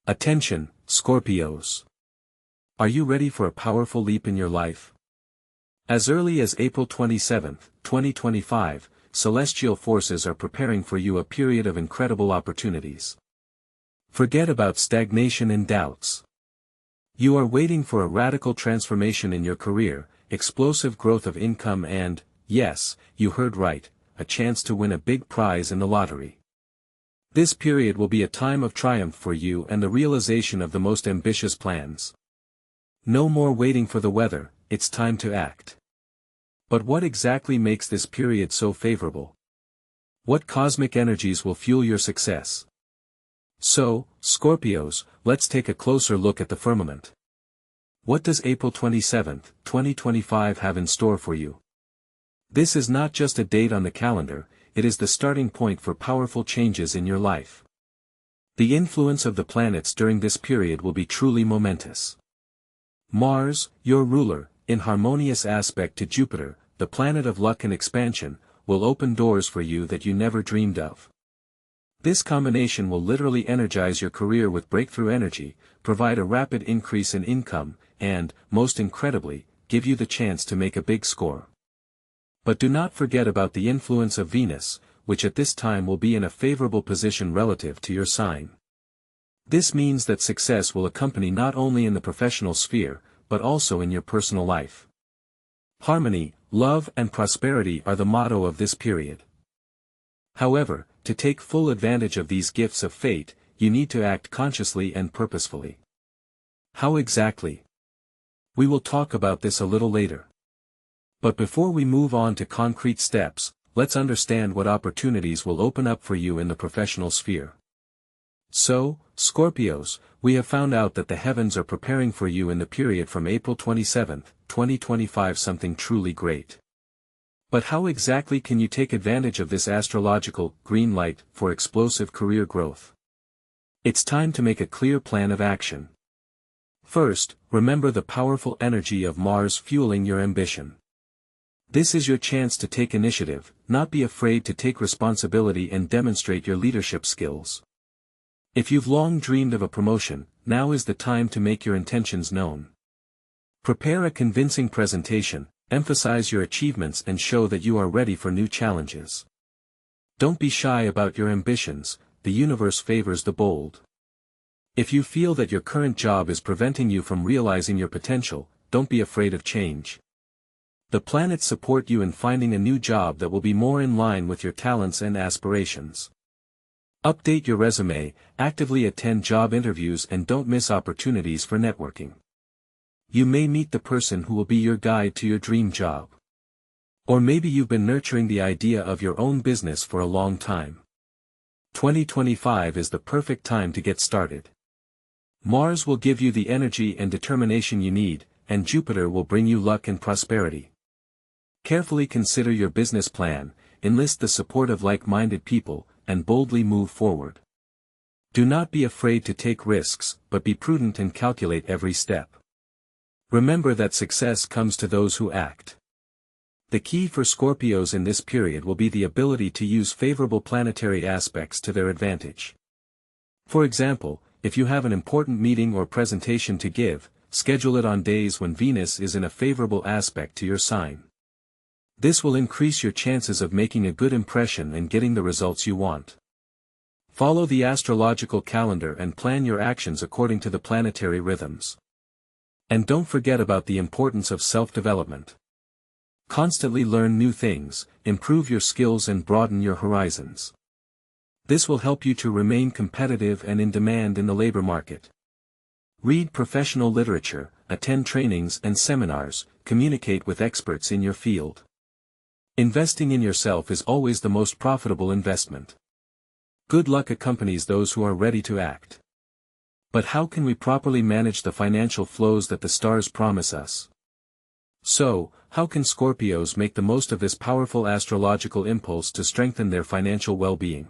Attention, Scorpios. Are you ready for a powerful leap in your life? As early as April 27, 2025, celestial forces are preparing for you a period of incredible opportunities. Forget about stagnation and doubts. You are waiting for a radical transformation in your career, explosive growth of income and, yes, you heard right, a chance to win a big prize in the lottery. This period will be a time of triumph for you and the realization of the most ambitious plans. No more waiting for the weather, it's time to act. But what exactly makes this period so favorable? What cosmic energies will fuel your success? So, Scorpios, let's take a closer look at the firmament. What does April 27, 2025 have in store for you? This is not just a date on the calendar, it is the starting point for powerful changes in your life. The influence of the planets during this period will be truly momentous. Mars, your ruler, in harmonious aspect to Jupiter, the planet of luck and expansion, will open doors for you that you never dreamed of. This combination will literally energize your career with breakthrough energy, provide a rapid increase in income, and, most incredibly, give you the chance to make a big score. But do not forget about the influence of Venus, which at this time will be in a favorable position relative to your sign. This means that success will accompany not only in the professional sphere, but also in your personal life. Harmony, love and prosperity are the motto of this period. However, to take full advantage of these gifts of fate, you need to act consciously and purposefully. How exactly? We will talk about this a little later. But before we move on to concrete steps, let's understand what opportunities will open up for you in the professional sphere. So, Scorpios, we have found out that the heavens are preparing for you in the period from April 27, 2025 something truly great. But how exactly can you take advantage of this astrological green light for explosive career growth? It's time to make a clear plan of action. First, remember the powerful energy of Mars fueling your ambition. This is your chance to take initiative, not be afraid to take responsibility and demonstrate your leadership skills. If you've long dreamed of a promotion, now is the time to make your intentions known. Prepare a convincing presentation, emphasize your achievements and show that you are ready for new challenges. Don't be shy about your ambitions, the universe favors the bold. If you feel that your current job is preventing you from realizing your potential, don't be afraid of change. The planets support you in finding a new job that will be more in line with your talents and aspirations. Update your resume, actively attend job interviews and don't miss opportunities for networking. You may meet the person who will be your guide to your dream job. Or maybe you've been nurturing the idea of your own business for a long time. 2025 is the perfect time to get started. Mars will give you the energy and determination you need, and Jupiter will bring you luck and prosperity. Carefully consider your business plan, enlist the support of like-minded people, and boldly move forward. Do not be afraid to take risks, but be prudent and calculate every step. Remember that success comes to those who act. The key for Scorpios in this period will be the ability to use favorable planetary aspects to their advantage. For example, if you have an important meeting or presentation to give, schedule it on days when Venus is in a favorable aspect to your sign. This will increase your chances of making a good impression and getting the results you want. Follow the astrological calendar and plan your actions according to the planetary rhythms. And don't forget about the importance of self-development. Constantly learn new things, improve your skills and broaden your horizons. This will help you to remain competitive and in demand in the labor market. Read professional literature, attend trainings and seminars, communicate with experts in your field. Investing in yourself is always the most profitable investment. Good luck accompanies those who are ready to act. But how can we properly manage the financial flows that the stars promise us? So, how can Scorpios make the most of this powerful astrological impulse to strengthen their financial well-being?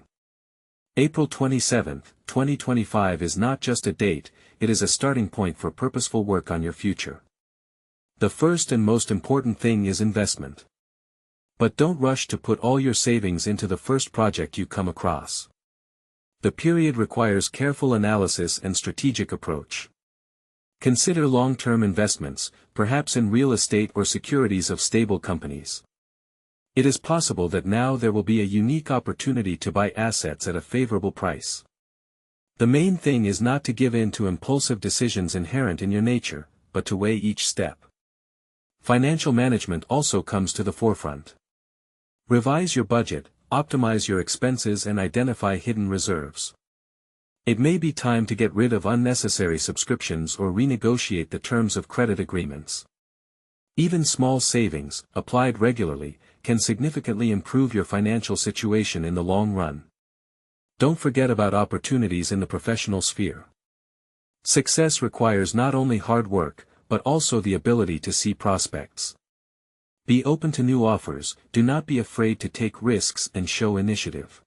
April 27, 2025 is not just a date, it is a starting point for purposeful work on your future. The first and most important thing is investment. But don't rush to put all your savings into the first project you come across. The period requires careful analysis and strategic approach. Consider long-term investments, perhaps in real estate or securities of stable companies. It is possible that now there will be a unique opportunity to buy assets at a favorable price. The main thing is not to give in to impulsive decisions inherent in your nature, but to weigh each step. Financial management also comes to the forefront. Revise your budget, optimize your expenses and identify hidden reserves. It may be time to get rid of unnecessary subscriptions or renegotiate the terms of credit agreements. Even small savings, applied regularly, can significantly improve your financial situation in the long run. Don't forget about opportunities in the professional sphere. Success requires not only hard work, but also the ability to see prospects. Be open to new offers, do not be afraid to take risks and show initiative.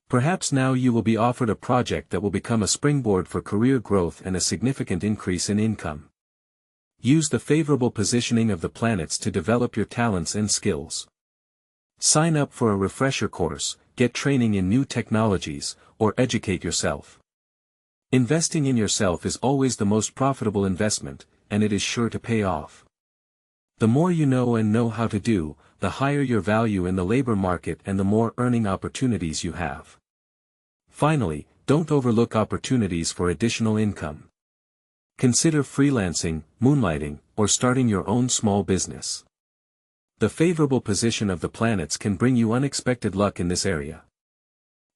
Perhaps now you will be offered a project that will become a springboard for career growth and a significant increase in income. Use the favorable positioning of the planets to develop your talents and skills. Sign up for a refresher course, get training in new technologies, or educate yourself. Investing in yourself is always the most profitable investment, and it is sure to pay off. The more you know and know how to do, the higher your value in the labor market and the more earning opportunities you have. Finally, don't overlook opportunities for additional income. Consider freelancing, moonlighting, or starting your own small business. The favorable position of the planets can bring you unexpected luck in this area.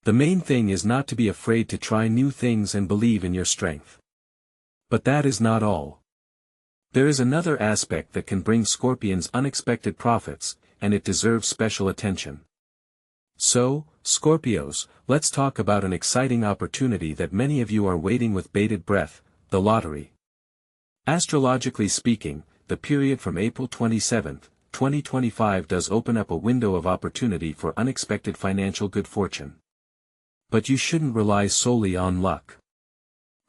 The main thing is not to be afraid to try new things and believe in your strength. But that is not all. There is another aspect that can bring Scorpions unexpected profits, and it deserves special attention. So, Scorpios, let's talk about an exciting opportunity that many of you are waiting with bated breath, the lottery. Astrologically speaking, the period from April 27, 2025 does open up a window of opportunity for unexpected financial good fortune. But you shouldn't rely solely on luck.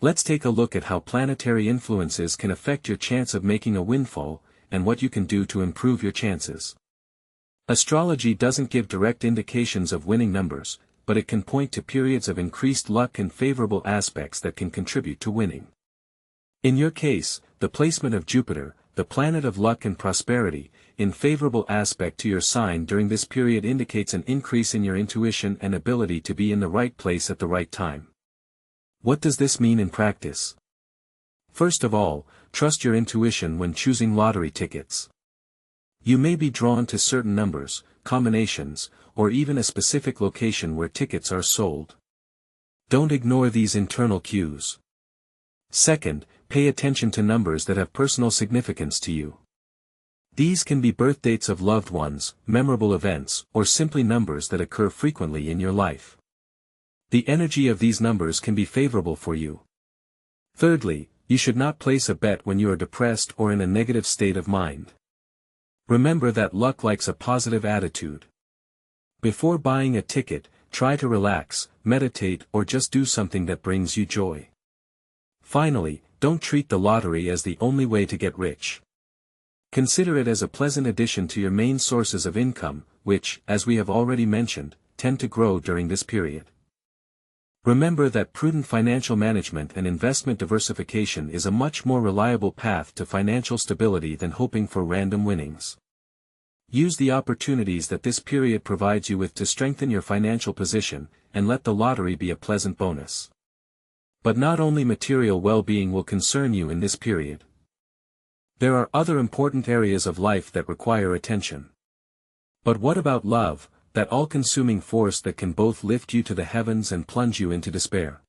Let's take a look at how planetary influences can affect your chance of making a windfall, and what you can do to improve your chances. Astrology doesn't give direct indications of winning numbers, but it can point to periods of increased luck and favorable aspects that can contribute to winning. In your case, the placement of Jupiter, the planet of luck and prosperity, in favorable aspect to your sign during this period indicates an increase in your intuition and ability to be in the right place at the right time. What does this mean in practice? First of all, trust your intuition when choosing lottery tickets. You may be drawn to certain numbers, combinations, or even a specific location where tickets are sold. Don't ignore these internal cues. Second, pay attention to numbers that have personal significance to you. These can be birth dates of loved ones, memorable events, or simply numbers that occur frequently in your life. The energy of these numbers can be favorable for you. Thirdly, you should not place a bet when you are depressed or in a negative state of mind. Remember that luck likes a positive attitude. Before buying a ticket, try to relax, meditate, or just do something that brings you joy. Finally, don't treat the lottery as the only way to get rich. Consider it as a pleasant addition to your main sources of income, which, as we have already mentioned, tend to grow during this period. Remember that prudent financial management and investment diversification is a much more reliable path to financial stability than hoping for random winnings. Use the opportunities that this period provides you with to strengthen your financial position, and let the lottery be a pleasant bonus. But not only material well-being will concern you in this period. There are other important areas of life that require attention. But what about love, that all-consuming force that can both lift you to the heavens and plunge you into despair?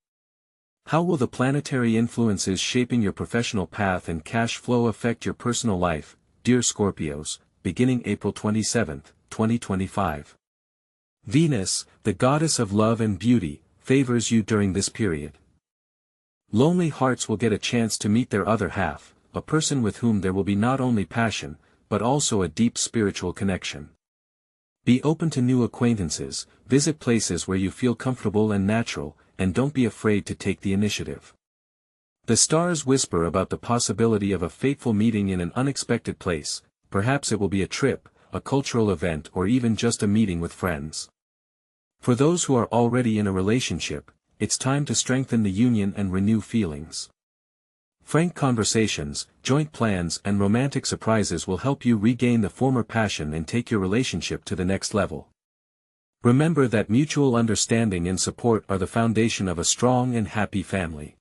How will the planetary influences shaping your professional path and cash flow affect your personal life, dear Scorpios, beginning April 27, 2025? Venus, the goddess of love and beauty, favors you during this period. Lonely hearts will get a chance to meet their other half, a person with whom there will be not only passion, but also a deep spiritual connection. Be open to new acquaintances, visit places where you feel comfortable and natural, and don't be afraid to take the initiative. The stars whisper about the possibility of a fateful meeting in an unexpected place. Perhaps it will be a trip, a cultural event, or even just a meeting with friends. For those who are already in a relationship, it's time to strengthen the union and renew feelings. Frank conversations, joint plans and romantic surprises will help you regain the former passion and take your relationship to the next level. Remember that mutual understanding and support are the foundation of a strong and happy family.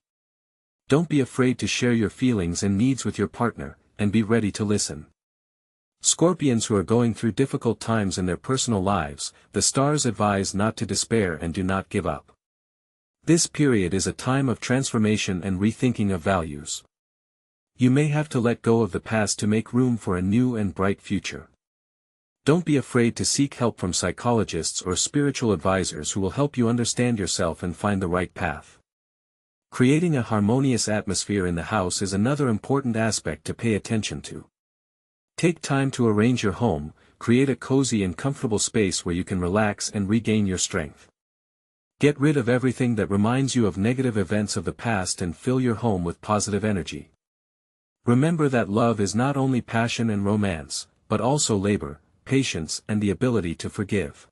Don't be afraid to share your feelings and needs with your partner, and be ready to listen. Scorpions who are going through difficult times in their personal lives, the stars advise not to despair and do not give up. This period is a time of transformation and rethinking of values. You may have to let go of the past to make room for a new and bright future. Don't be afraid to seek help from psychologists or spiritual advisors who will help you understand yourself and find the right path. Creating a harmonious atmosphere in the house is another important aspect to pay attention to. Take time to arrange your home, create a cozy and comfortable space where you can relax and regain your strength. Get rid of everything that reminds you of negative events of the past and fill your home with positive energy. Remember that love is not only passion and romance, but also labor, patience and the ability to forgive.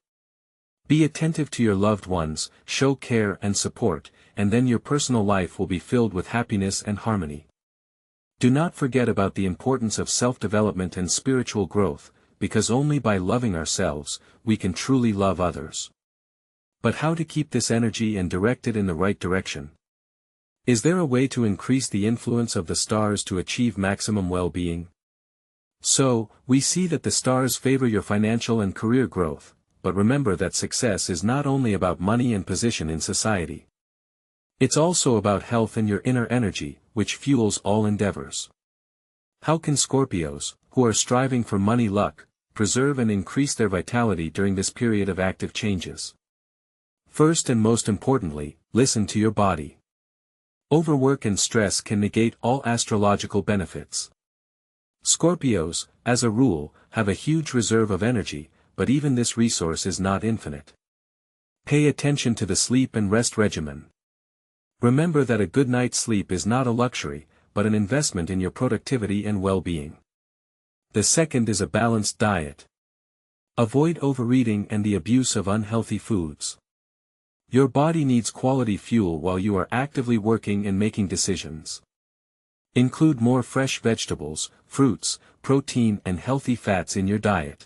Be attentive to your loved ones, show care and support, and then your personal life will be filled with happiness and harmony. Do not forget about the importance of self-development and spiritual growth, because only by loving ourselves, we can truly love others. But how to keep this energy and direct it in the right direction? Is there a way to increase the influence of the stars to achieve maximum well-being? So, we see that the stars favor your financial and career growth, but remember that success is not only about money and position in society. It's also about health and your inner energy, which fuels all endeavors. How can Scorpios, who are striving for money luck, preserve and increase their vitality during this period of active changes? First and most importantly, listen to your body. Overwork and stress can negate all astrological benefits. Scorpios, as a rule, have a huge reserve of energy, but even this resource is not infinite. Pay attention to the sleep and rest regimen. Remember that a good night's sleep is not a luxury, but an investment in your productivity and well-being. The second is a balanced diet. Avoid overeating and the abuse of unhealthy foods. Your body needs quality fuel while you are actively working and making decisions. Include more fresh vegetables, fruits, protein and healthy fats in your diet.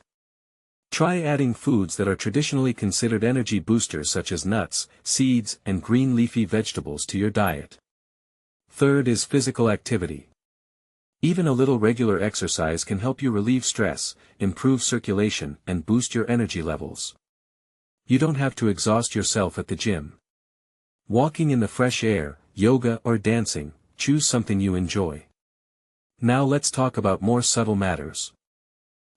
Try adding foods that are traditionally considered energy boosters such as nuts, seeds and green leafy vegetables to your diet. Third is physical activity. Even a little regular exercise can help you relieve stress, improve circulation and boost your energy levels. You don't have to exhaust yourself at the gym. Walking in the fresh air, yoga or dancing, choose something you enjoy. Now let's talk about more subtle matters.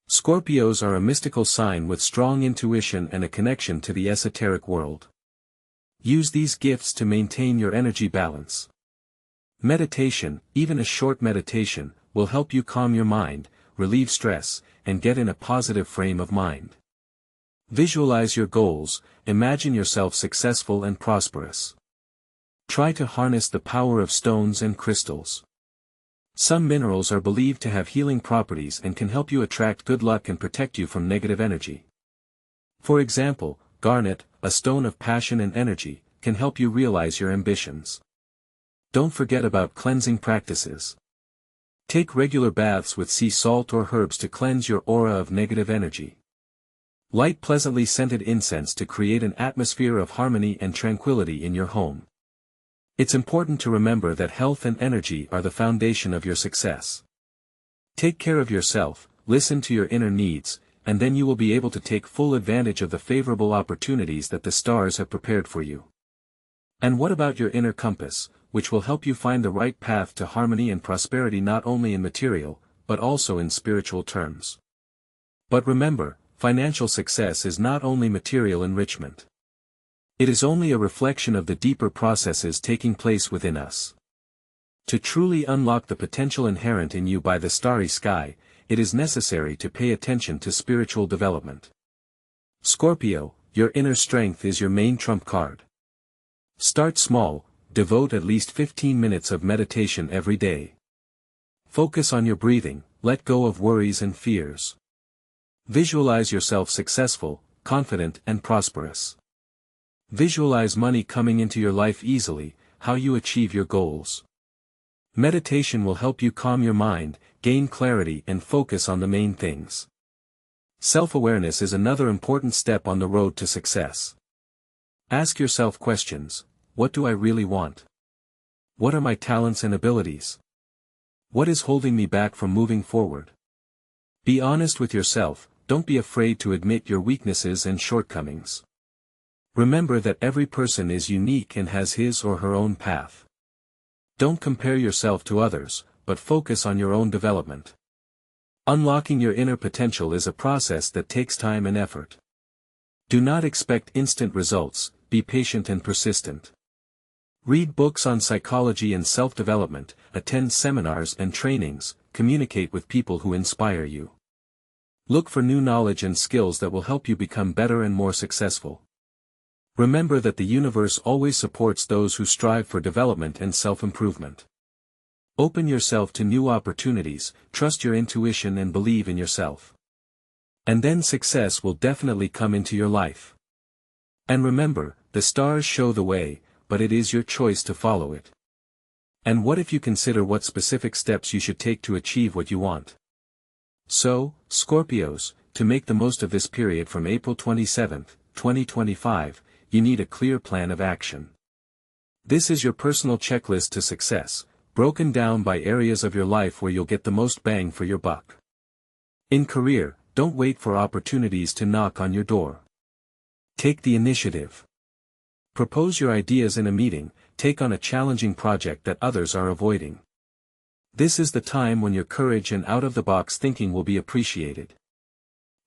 Scorpios are a mystical sign with strong intuition and a connection to the esoteric world. Use these gifts to maintain your energy balance. Meditation, even a short meditation, will help you calm your mind, relieve stress, and get in a positive frame of mind. Visualize your goals, imagine yourself successful and prosperous. Try to harness the power of stones and crystals. Some minerals are believed to have healing properties and can help you attract good luck and protect you from negative energy. For example, garnet, a stone of passion and energy, can help you realize your ambitions. Don't forget about cleansing practices. Take regular baths with sea salt or herbs to cleanse your aura of negative energy. Light pleasantly scented incense to create an atmosphere of harmony and tranquility in your home. It's important to remember that health and energy are the foundation of your success. Take care of yourself, listen to your inner needs, and then you will be able to take full advantage of the favorable opportunities that the stars have prepared for you. And what about your inner compass, which will help you find the right path to harmony and prosperity not only in material, but also in spiritual terms? But remember, financial success is not only material enrichment. It is only a reflection of the deeper processes taking place within us. To truly unlock the potential inherent in you by the starry sky, it is necessary to pay attention to spiritual development. Scorpio, your inner strength is your main trump card. Start small, devote at least 15 minutes of meditation every day. Focus on your breathing, let go of worries and fears. Visualize yourself successful, confident and prosperous. Visualize money coming into your life easily, how you achieve your goals. Meditation will help you calm your mind, gain clarity and focus on the main things. Self-awareness is another important step on the road to success. Ask yourself questions: what do I really want? What are my talents and abilities? What is holding me back from moving forward? Be honest with yourself, don't be afraid to admit your weaknesses and shortcomings. Remember that every person is unique and has his or her own path. Don't compare yourself to others, but focus on your own development. Unlocking your inner potential is a process that takes time and effort. Do not expect instant results, be patient and persistent. Read books on psychology and self-development, attend seminars and trainings, communicate with people who inspire you. Look for new knowledge and skills that will help you become better and more successful. Remember that the universe always supports those who strive for development and self-improvement. Open yourself to new opportunities, trust your intuition and believe in yourself. And then success will definitely come into your life. And remember, the stars show the way, but it is your choice to follow it. And what if you consider what specific steps you should take to achieve what you want? So, Scorpios, to make the most of this period from April 27th, 2025, you need a clear plan of action. This is your personal checklist to success, broken down by areas of your life where you'll get the most bang for your buck. In career, don't wait for opportunities to knock on your door. Take the initiative. Propose your ideas in a meeting, take on a challenging project that others are avoiding. This is the time when your courage and out-of-the-box thinking will be appreciated.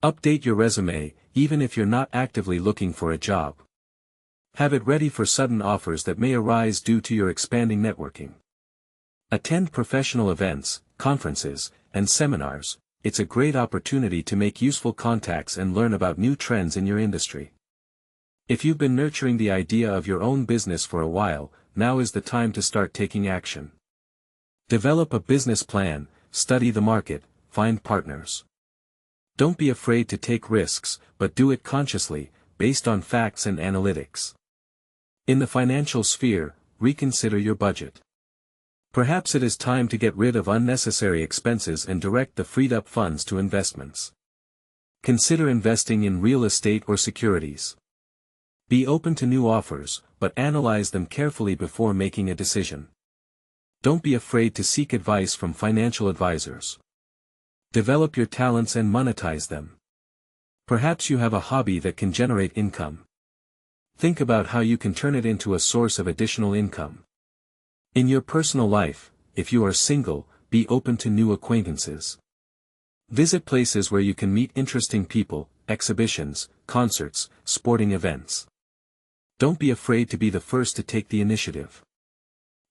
Update your resume, even if you're not actively looking for a job. Have it ready for sudden offers that may arise due to your expanding networking. Attend professional events, conferences, and seminars. It's a great opportunity to make useful contacts and learn about new trends in your industry. If you've been nurturing the idea of your own business for a while, now is the time to start taking action. Develop a business plan, study the market, find partners. Don't be afraid to take risks, but do it consciously, based on facts and analytics. In the financial sphere, reconsider your budget. Perhaps it is time to get rid of unnecessary expenses and direct the freed-up funds to investments. Consider investing in real estate or securities. Be open to new offers, but analyze them carefully before making a decision. Don't be afraid to seek advice from financial advisors. Develop your talents and monetize them. Perhaps you have a hobby that can generate income. Think about how you can turn it into a source of additional income. In your personal life, if you are single, be open to new acquaintances. Visit places where you can meet interesting people, exhibitions, concerts, sporting events. Don't be afraid to be the first to take the initiative.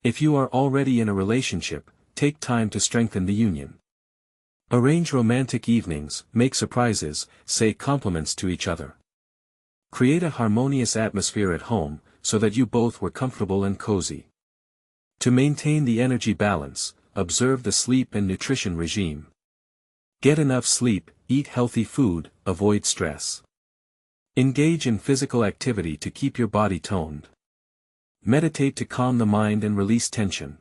If you are already in a relationship, take time to strengthen the union. Arrange romantic evenings, make surprises, say compliments to each other. Create a harmonious atmosphere at home, so that you both were comfortable and cozy. To maintain the energy balance, observe the sleep and nutrition regime. Get enough sleep, eat healthy food, avoid stress. Engage in physical activity to keep your body toned. Meditate to calm the mind and release tension.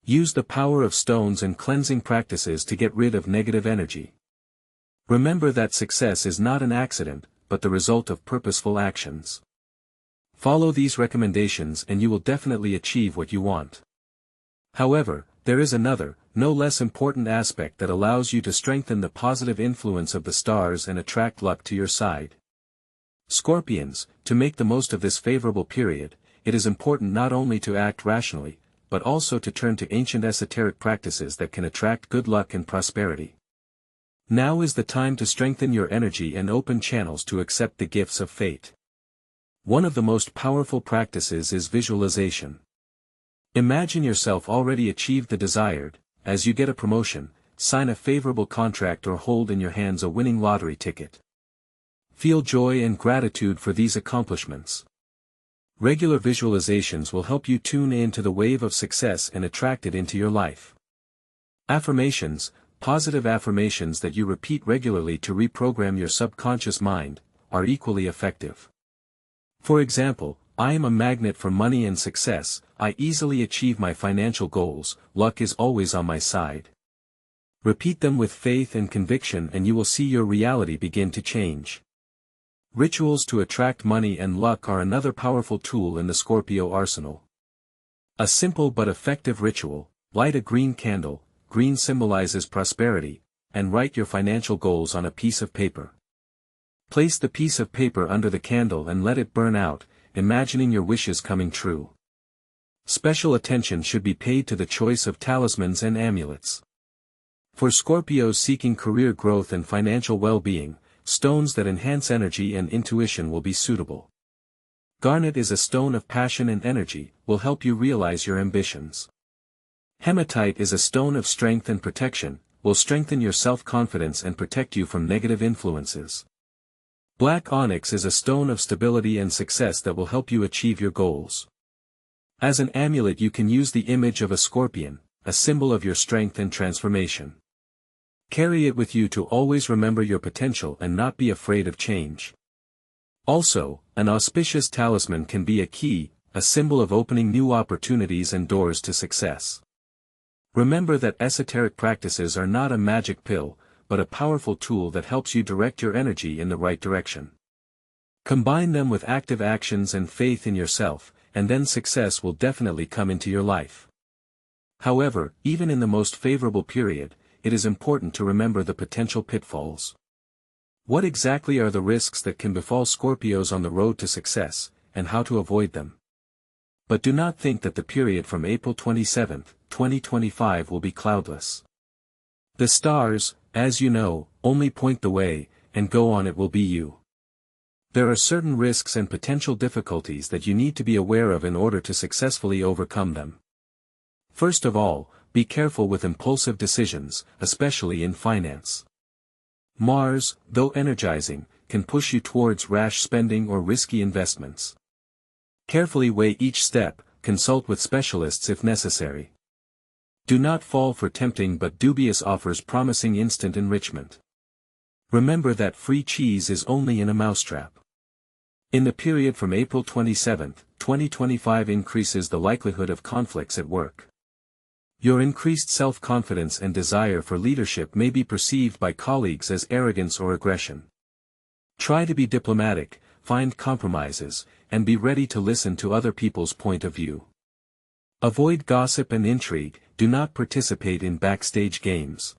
Use the power of stones and cleansing practices to get rid of negative energy. Remember that success is not an accident, but the result of purposeful actions. Follow these recommendations and you will definitely achieve what you want. However, there is another, no less important aspect that allows you to strengthen the positive influence of the stars and attract luck to your side. Scorpions, to make the most of this favorable period, it is important not only to act rationally, but also to turn to ancient esoteric practices that can attract good luck and prosperity. Now is the time to strengthen your energy and open channels to accept the gifts of fate. One of the most powerful practices is visualization. Imagine yourself already achieved the desired, as you get a promotion, sign a favorable contract or hold in your hands a winning lottery ticket. Feel joy and gratitude for these accomplishments. Regular visualizations will help you tune in to the wave of success and attract it into your life. Affirmations, positive affirmations that you repeat regularly to reprogram your subconscious mind, are equally effective. For example, I am a magnet for money and success, I easily achieve my financial goals, luck is always on my side. Repeat them with faith and conviction and you will see your reality begin to change. Rituals to attract money and luck are another powerful tool in the Scorpio arsenal. A simple but effective ritual: light a green candle, green symbolizes prosperity, and write your financial goals on a piece of paper. Place the piece of paper under the candle and let it burn out, imagining your wishes coming true. Special attention should be paid to the choice of talismans and amulets. For Scorpios seeking career growth and financial well-being, stones that enhance energy and intuition will be suitable. Garnet is a stone of passion and energy, will help you realize your ambitions. Hematite is a stone of strength and protection, will strengthen your self-confidence and protect you from negative influences. Black onyx is a stone of stability and success that will help you achieve your goals. As an amulet you can use the image of a scorpion, a symbol of your strength and transformation. Carry it with you to always remember your potential and not be afraid of change. Also, an auspicious talisman can be a key, a symbol of opening new opportunities and doors to success. Remember that esoteric practices are not a magic pill, but a powerful tool that helps you direct your energy in the right direction. Combine them with active actions and faith in yourself, and then success will definitely come into your life. However, even in the most favorable period, it is important to remember the potential pitfalls. What exactly are the risks that can befall Scorpios on the road to success, and how to avoid them? But do not think that the period from April 27, 2025 will be cloudless. The stars, as you know, only point the way, and go on it will be you. There are certain risks and potential difficulties that you need to be aware of in order to successfully overcome them. First of all, be careful with impulsive decisions, especially in finance. Mars, though energizing, can push you towards rash spending or risky investments. Carefully weigh each step, consult with specialists if necessary. Do not fall for tempting but dubious offers promising instant enrichment. Remember that free cheese is only in a mousetrap. In the period from April 27, 2025 increases the likelihood of conflicts at work. Your increased self-confidence and desire for leadership may be perceived by colleagues as arrogance or aggression. Try to be diplomatic, find compromises, and be ready to listen to other people's point of view. Avoid gossip and intrigue, do not participate in backstage games.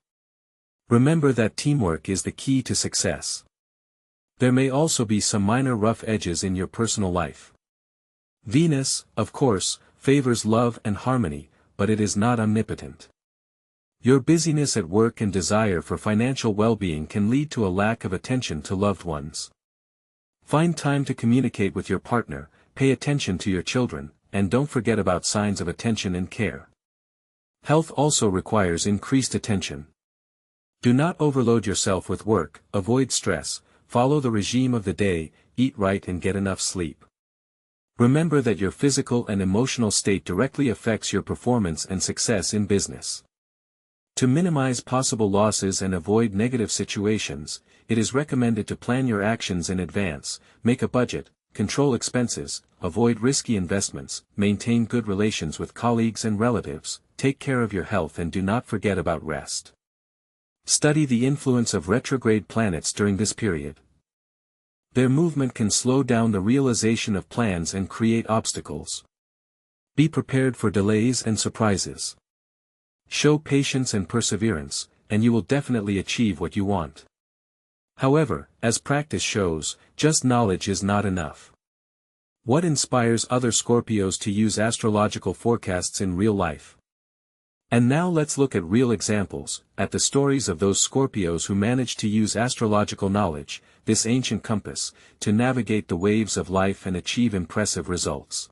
Remember that teamwork is the key to success. There may also be some minor rough edges in your personal life. Venus, of course, favors love and harmony, but it is not omnipotent. Your busyness at work and desire for financial well-being can lead to a lack of attention to loved ones. Find time to communicate with your partner, pay attention to your children, and don't forget about signs of attention and care. Health also requires increased attention. Do not overload yourself with work, avoid stress, follow the regime of the day, eat right and get enough sleep. Remember that your physical and emotional state directly affects your performance and success in business. To minimize possible losses and avoid negative situations, it is recommended to plan your actions in advance, make a budget, control expenses, avoid risky investments, maintain good relations with colleagues and relatives, take care of your health and do not forget about rest. Study the influence of retrograde planets during this period. Their movement can slow down the realization of plans and create obstacles. Be prepared for delays and surprises. Show patience and perseverance, and you will definitely achieve what you want. However, as practice shows, just knowledge is not enough. What inspires other Scorpios to use astrological forecasts in real life? And now let's look at real examples, at the stories of those Scorpios who managed to use astrological knowledge, this ancient compass, to navigate the waves of life and achieve impressive results.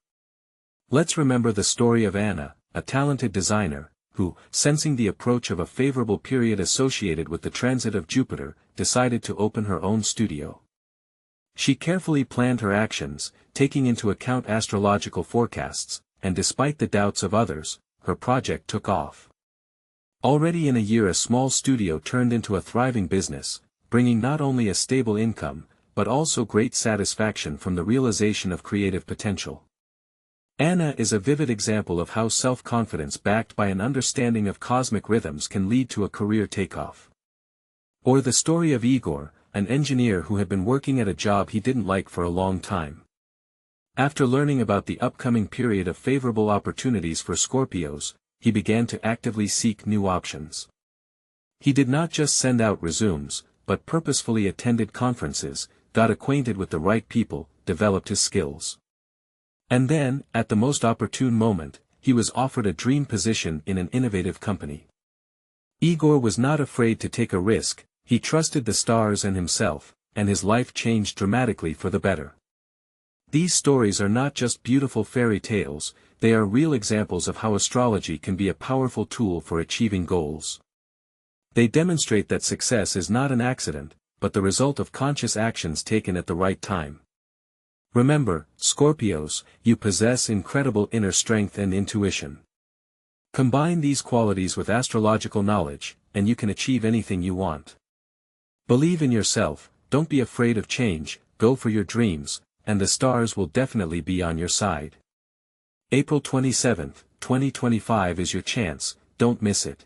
Let's remember the story of Anna, a talented designer, who, sensing the approach of a favorable period associated with the transit of Jupiter, decided to open her own studio. She carefully planned her actions, taking into account astrological forecasts, and despite the doubts of others, her project took off. Already in a year a small studio turned into a thriving business, bringing not only a stable income, but also great satisfaction from the realization of creative potential. Anna is a vivid example of how self-confidence backed by an understanding of cosmic rhythms can lead to a career takeoff. Or the story of Igor, an engineer who had been working at a job he didn't like for a long time. After learning about the upcoming period of favorable opportunities for Scorpios, he began to actively seek new options. He did not just send out resumes, but purposefully attended conferences, got acquainted with the right people, developed his skills. And then, at the most opportune moment, he was offered a dream position in an innovative company. Igor was not afraid to take a risk, he trusted the stars and himself, and his life changed dramatically for the better. These stories are not just beautiful fairy tales, they are real examples of how astrology can be a powerful tool for achieving goals. They demonstrate that success is not an accident, but the result of conscious actions taken at the right time. Remember, Scorpios, you possess incredible inner strength and intuition. Combine these qualities with astrological knowledge, and you can achieve anything you want. Believe in yourself, don't be afraid of change, go for your dreams, and the stars will definitely be on your side. April 27, 2025 is your chance, don't miss it.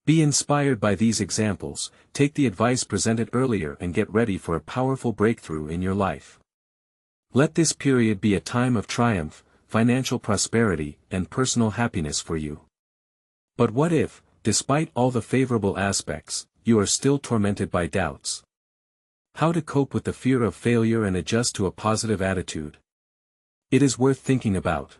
Be inspired by these examples, take the advice presented earlier and get ready for a powerful breakthrough in your life. Let this period be a time of triumph, financial prosperity, and personal happiness for you. But what if, despite all the favorable aspects, you are still tormented by doubts? How to cope with the fear of failure and adjust to a positive attitude? It is worth thinking about.